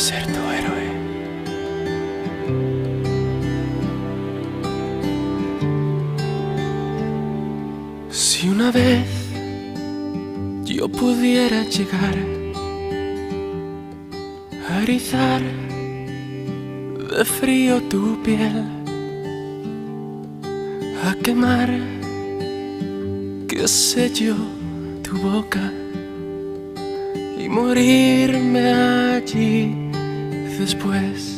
ser tu héroe. Si una vez yo pudiera llegar a erizar de frío tu piel, a quemar, qué sé yo, tu boca, y morirme allí después,